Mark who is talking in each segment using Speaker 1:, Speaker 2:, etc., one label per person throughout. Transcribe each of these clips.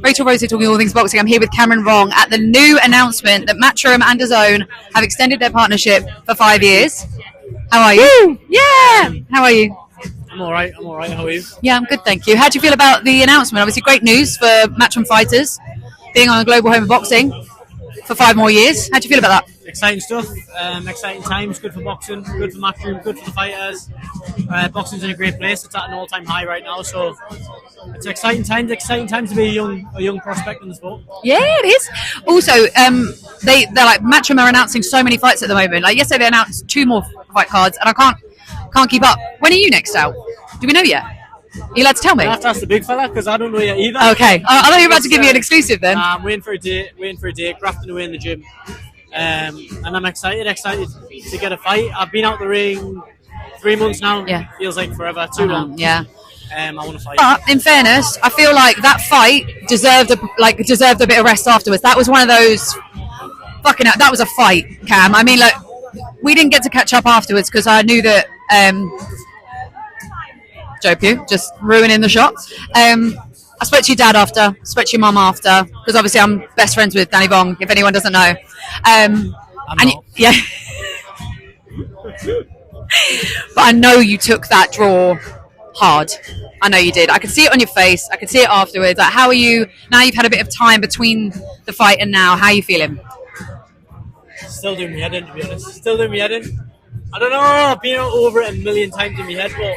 Speaker 1: Rachel Rosey talking all things boxing. I'm here with Cameron Vuong at the new announcement that Matchroom and DAZN have extended their partnership for 5 years. How are you? Woo! Yeah! How are you?
Speaker 2: I'm all right. How are you?
Speaker 1: Yeah, I'm good, thank you. How do you feel about the announcement? Obviously, great news for Matchroom fighters being on a global home of boxing for 5 more years. How do you feel about that?
Speaker 2: Exciting stuff. Exciting times. Good for boxing. Good for Matchroom. Good for the fighters. Boxing's in a great place. It's at an all-time high right now. So it's exciting times. Exciting times to be a young prospect in the sport.
Speaker 1: Yeah, it is. Also, they're like Matchroom are announcing so many fights at the moment. Like yesterday, they announced 2 more fight cards, and I can't keep up. When are you next out? Do we know yet? Are you allowed to tell me?
Speaker 2: I have to ask the big fella because I don't know yet either.
Speaker 1: Okay, I thought you were about to give me an exclusive then.
Speaker 2: I'm waiting for a date, grafting away in the gym, and I'm excited to get a fight. I've been out the ring 3 months now.
Speaker 1: Yeah,
Speaker 2: feels like forever. Too long.
Speaker 1: Yeah.
Speaker 2: I want to fight.
Speaker 1: But in fairness, I feel like that fight deserved a bit of rest afterwards. That was one of those fucking. That was a fight, Cam. I mean, like we didn't get to catch up afterwards because I knew that. Joke you, just ruining the shot. I spoke to your dad after, spoke to your mum after, because obviously I'm best friends with Danny Vuong, if anyone doesn't know. Yeah. But I know you took that draw hard. I know you did. I could see it on your face. I could see it afterwards. Like, how are you, now you've had a bit of time between the fight and now, how are you feeling?
Speaker 2: Still doing me head in, to be honest. Still doing me head in. I don't know, I've been over it a million times in my head, but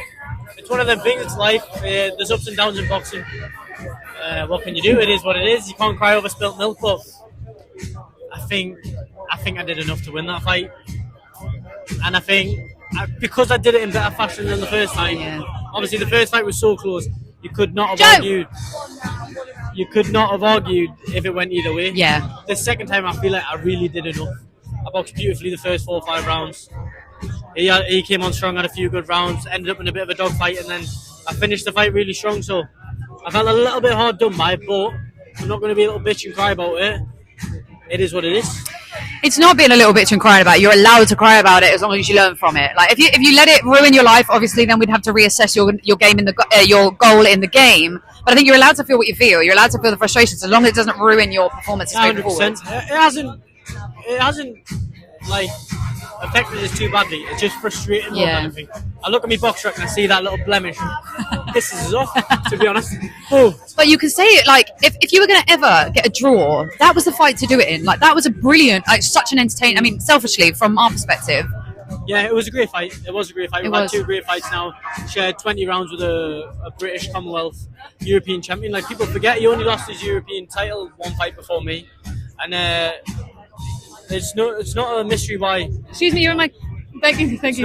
Speaker 2: it's one of them things, it's life. There's ups and downs in boxing. What can you do? It is what it is. You can't cry over spilt milk, but I think I did enough to win that fight. And I think because I did it in better fashion than the first time, obviously the first fight was so close, you could not have argued. You could not have argued if it went either way.
Speaker 1: Yeah.
Speaker 2: The second time I feel like I really did enough. I boxed beautifully the first 4 or 5 rounds. He came on strong, had a few good rounds, ended up in a bit of a dogfight, and then I finished the fight really strong. So I felt a little bit hard done by, but I'm not going to be a little bitch and cry about it. It is what it is.
Speaker 1: It's not being a little bitch and crying about it. You're allowed to cry about it as long as you learn from it. Like if you let it ruin your life, obviously, then we'd have to reassess your game in your goal in the game. But I think you're allowed to feel what you feel. You're allowed to feel the frustrations as long as it doesn't ruin your performance.
Speaker 2: 100%. It hasn't like affected us too badly. It's just frustrating more than anything. I look at my box truck and I see that little blemish. This is off, to be honest. Oh.
Speaker 1: But you can say it like if you were going to ever get a draw, that was the fight to do it in. Like that was a brilliant, like such an entertaining. I mean, selfishly from our perspective.
Speaker 2: Yeah, it was a great fight. We've had 2 great fights now. Shared 20 rounds with a British Commonwealth European champion. Like people forget, he only lost his European title 1 fight before me, and. It's not a mystery why.
Speaker 1: Excuse me, you're in my. Thank you.
Speaker 2: It's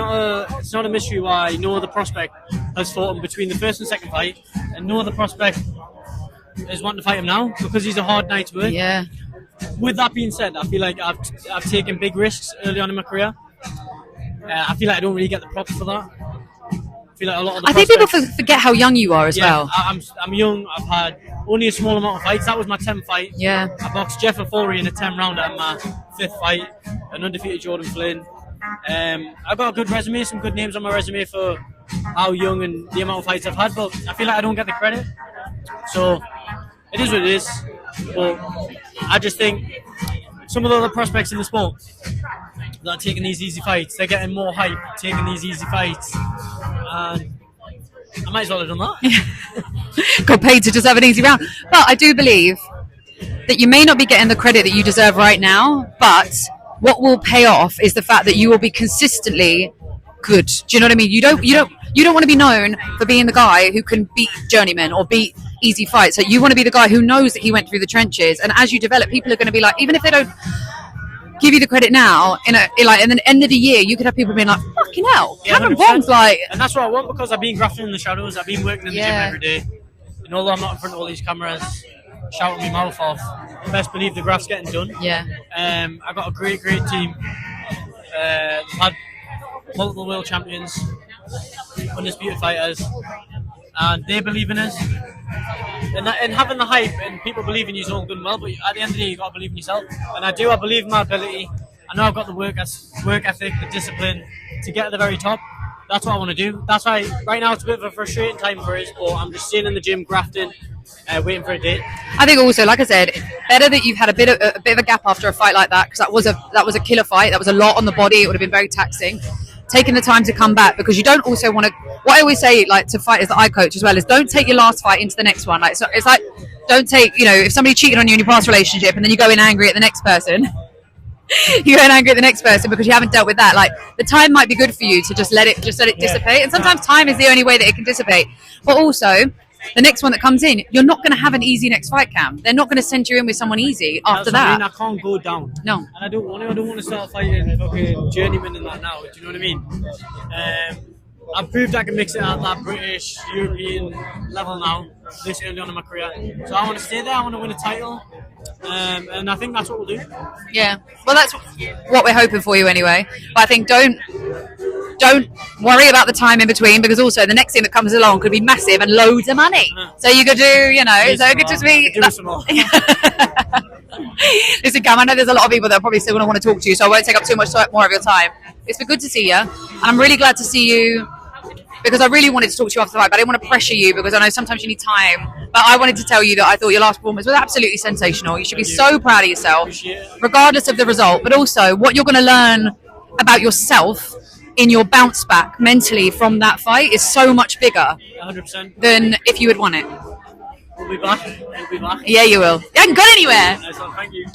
Speaker 2: not a mystery why no other prospect has fought him between the first and second fight, and no other prospect is wanting to fight him now because he's a hard night's work.
Speaker 1: Yeah.
Speaker 2: With that being said, I feel like I've taken big risks early on in my career. I feel like I don't really get the props for that. I feel like a lot of the
Speaker 1: think people forget how young you are as well.
Speaker 2: I'm young. I've had only a small amount of fights. That was my 10th fight.
Speaker 1: Yeah.
Speaker 2: I boxed Jeff Afori in a 10-rounder at my 5th fight. An undefeated Jordan Flynn. I've got a good resume, some good names on my resume for how young and the amount of fights I've had, but I feel like I don't get the credit. So it is what it is. But I just think some of the other prospects in the sport that are taking these easy fights, they're getting more hype taking these easy fights. And I might as well have done that.
Speaker 1: Got paid to just have an easy round. But I do believe that you may not be getting the credit that you deserve right now, but what will pay off is the fact that you will be consistently good. Do you know what I mean? You don't want to be known for being the guy who can beat journeymen or beat easy fights. So you want to be the guy who knows that he went through the trenches, and as you develop, people are going to be like, even if they don't give you the credit now, in the end of the year, you could have people being like, fucking hell, Cameron Vuong's like...
Speaker 2: And that's what I want, because I've been grafting in the shadows, I've been working in the gym every day. And although I'm not in front of all these cameras shouting my mouth off, best believe the graft's getting done.
Speaker 1: Yeah.
Speaker 2: I've got a great team. We've had multiple world champions, undisputed fighters, and they believe in us. And having the hype and people believe in you is all good and well, but at the end of the day, you've got to believe in yourself. And I do. I believe in my ability. I know I've got the work ethic, the discipline to get to the very top. That's what I want to do. That's why right now it's a bit of a frustrating time for us, but I'm just staying in the gym, grafting, waiting for a date.
Speaker 1: I think also, like I said, better that you've had a bit of a gap after a fight like that, because that was a killer fight. That was a lot on the body. It would have been very taxing. Taking the time to come back, because you don't also want to. What I always say, like to fighters that I coach as well, is don't take your last fight into the next one. Like, so it's like, don't take, if somebody cheated on you in your past relationship and then you go in angry at the next person. You go in angry at the next person because you haven't dealt with that. Like, the time might be good for you to just let it dissipate, and sometimes time is the only way that it can dissipate. But also, the next one that comes in, you're not going to have an easy next fight, Cam. They're not going to send you in with someone easy after that.
Speaker 2: I mean, I can't go down.
Speaker 1: No.
Speaker 2: And I don't want to start fighting fucking journeyman and that now. Do you know what I mean? I've proved I can mix it at that British, European level now, this early on in my career. So I want to stay there. I want to win a title. And I think that's what we'll do.
Speaker 1: Yeah. Well, that's what we're hoping for you anyway. But I think don't worry about the time in between, because also the next thing that comes along could be massive and loads of money. So you could do, so it could just be. Listen, Cam, I know there's a lot of people that are probably still going to want to talk to you, so I won't take up too much more of your time. It's been good to see you, and I'm really glad to see you, because I really wanted to talk to you after the fight, but I didn't want to pressure you, because I know sometimes you need time. But I wanted to tell you that I thought your last performance was absolutely sensational. You should be so proud of yourself, regardless of the result, but also what you're going to learn about yourself in your bounce back mentally from that fight is so much bigger
Speaker 2: 100%.
Speaker 1: than if you had won it.
Speaker 2: We'll be back. We'll be back.
Speaker 1: Yeah, you will. You haven't gone anywhere.
Speaker 2: Nice one, thank you.